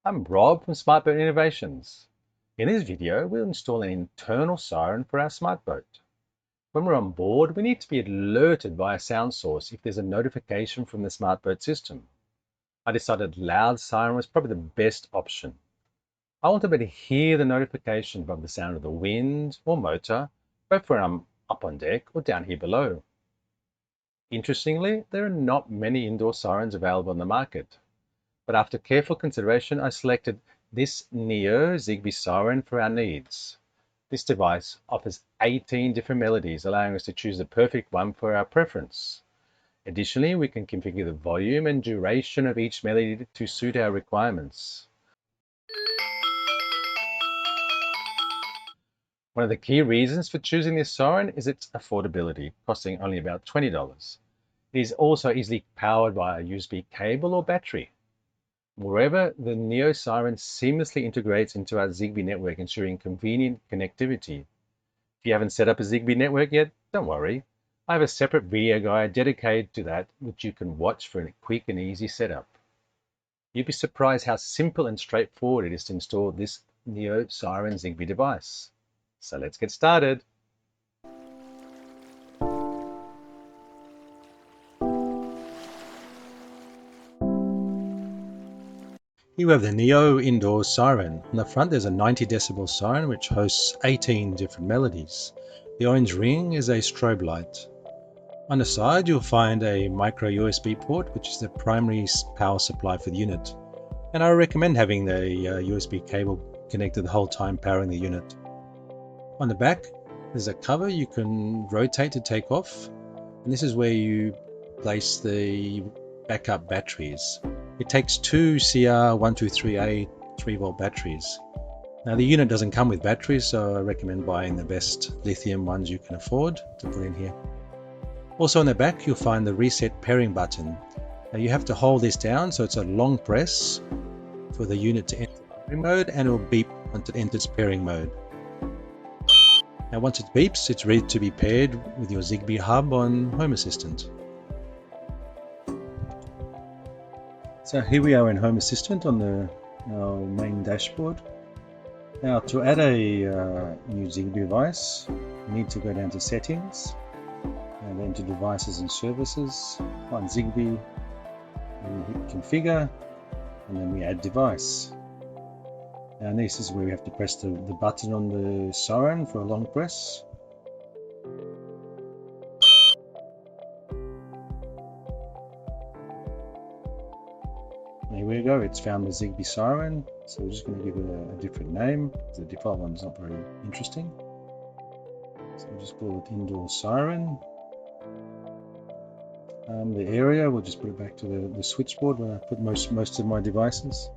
I'm Rob from Smart Boat Innovations. In this video, we'll install an internal siren for our smart boat. When we're on board, we need to be alerted by a sound source if there's a notification from the smart boat system. I decided loud siren was probably the best option. I want to be able to hear the notification above the sound of the wind or motor, both when I'm up on deck or down here below. Interestingly, there are not many indoor sirens available on the market. But after careful consideration, I selected this Neo Zigbee siren for our needs. This device offers 18 different melodies, allowing us to choose the perfect one for our preference. Additionally, we can configure the volume and duration of each melody to suit our requirements. One of the key reasons for choosing this siren is its affordability, costing only about $20. It is also easily powered by a USB cable or battery. Moreover, the Neo Siren seamlessly integrates into our Zigbee network, ensuring convenient connectivity. If you haven't set up a Zigbee network yet, don't worry. I have a separate video guide dedicated to that, which you can watch for a quick and easy setup. You'd be surprised how simple and straightforward it is to install this Neo Siren Zigbee device. So let's get started. Here we have the Neo Indoor Siren. On the front there's a 90 decibel siren which hosts 18 different melodies. The orange ring is a strobe light. On the side you'll find a micro USB port, which is the primary power supply for the unit. And I recommend having the USB cable connected the whole time powering the unit. On the back there's a cover you can rotate to take off, and this is where you place the backup batteries. It takes two CR123A 3-volt batteries. Now the unit doesn't come with batteries, so I recommend buying the best lithium ones you can afford to put in here. Also on the back you'll find the reset pairing button. Now you have to hold this down, so it's a long press for the unit to enter pairing mode, and it will beep once it enters pairing mode. Now once it beeps, it's ready to be paired with your Zigbee hub on Home Assistant. So here we are in Home Assistant on our main dashboard. Now to add a new Zigbee device, you need to go down to Settings, and then to Devices and Services, find Zigbee, and hit Configure, and then we add device. And this is where we have to press the button on the siren for a long press. Here we go, it's found the Zigbee siren, so we're just going to give it a different name. The default one's not very interesting. So we'll just call it Indoor Siren. The area, we'll just put it back to the switchboard where I put most of my devices.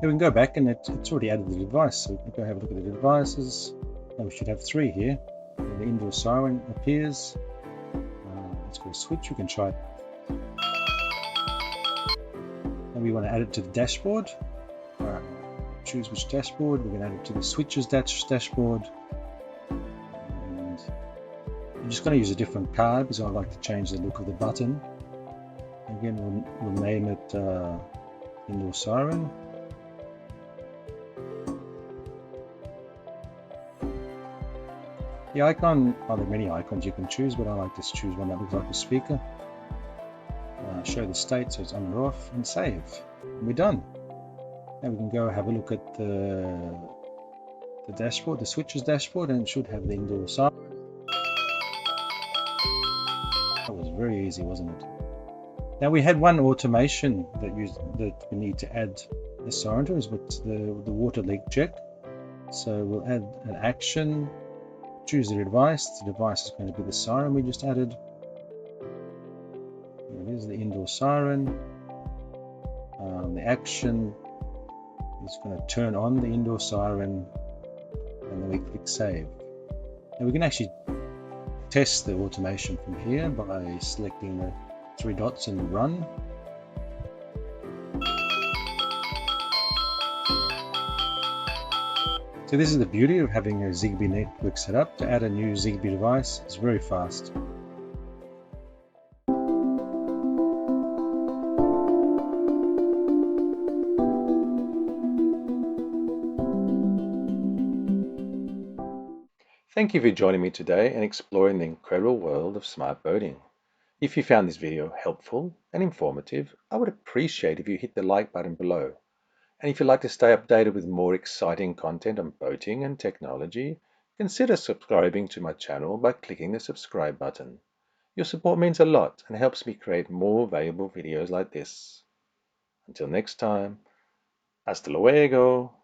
Then we can go back, and it's already added the device, so we can go have a look at the devices. Now we should have 3 here. And the Indoor Siren appears. Let's go switch, we can try it. And we want to add it to the dashboard. Choose which dashboard. We're going to add it to the switches dashboard. And I'm just going to use a different card because I like to change the look of the button. Again, we'll name it Indoor Siren. The icon, there are many icons you can choose, but I like to choose one that looks like a speaker. Show the state, so it's on or off, and save. And we're done. Now we can go have a look at the dashboard, the switches dashboard, and it should have the Indoor Siren. That was very easy, wasn't it? Now we had one automation that we need to add the siren to, is the water leak check. So we'll add an action. Choose the device. The device is going to be the siren we just added. Here it is, the Indoor Siren. The action is going to turn on the Indoor Siren, and then we click Save. Now we can actually test the automation from here by selecting the 3 dots and Run. So this is the beauty of having a Zigbee network set up. To add a new Zigbee device, it's very fast. Thank you for joining me today and exploring the incredible world of smart boating. If you found this video helpful and informative, I would appreciate if you hit the like button below. And if you'd like to stay updated with more exciting content on boating and technology, consider subscribing to my channel by clicking the subscribe button. Your support means a lot and helps me create more valuable videos like this. Until next time, hasta luego!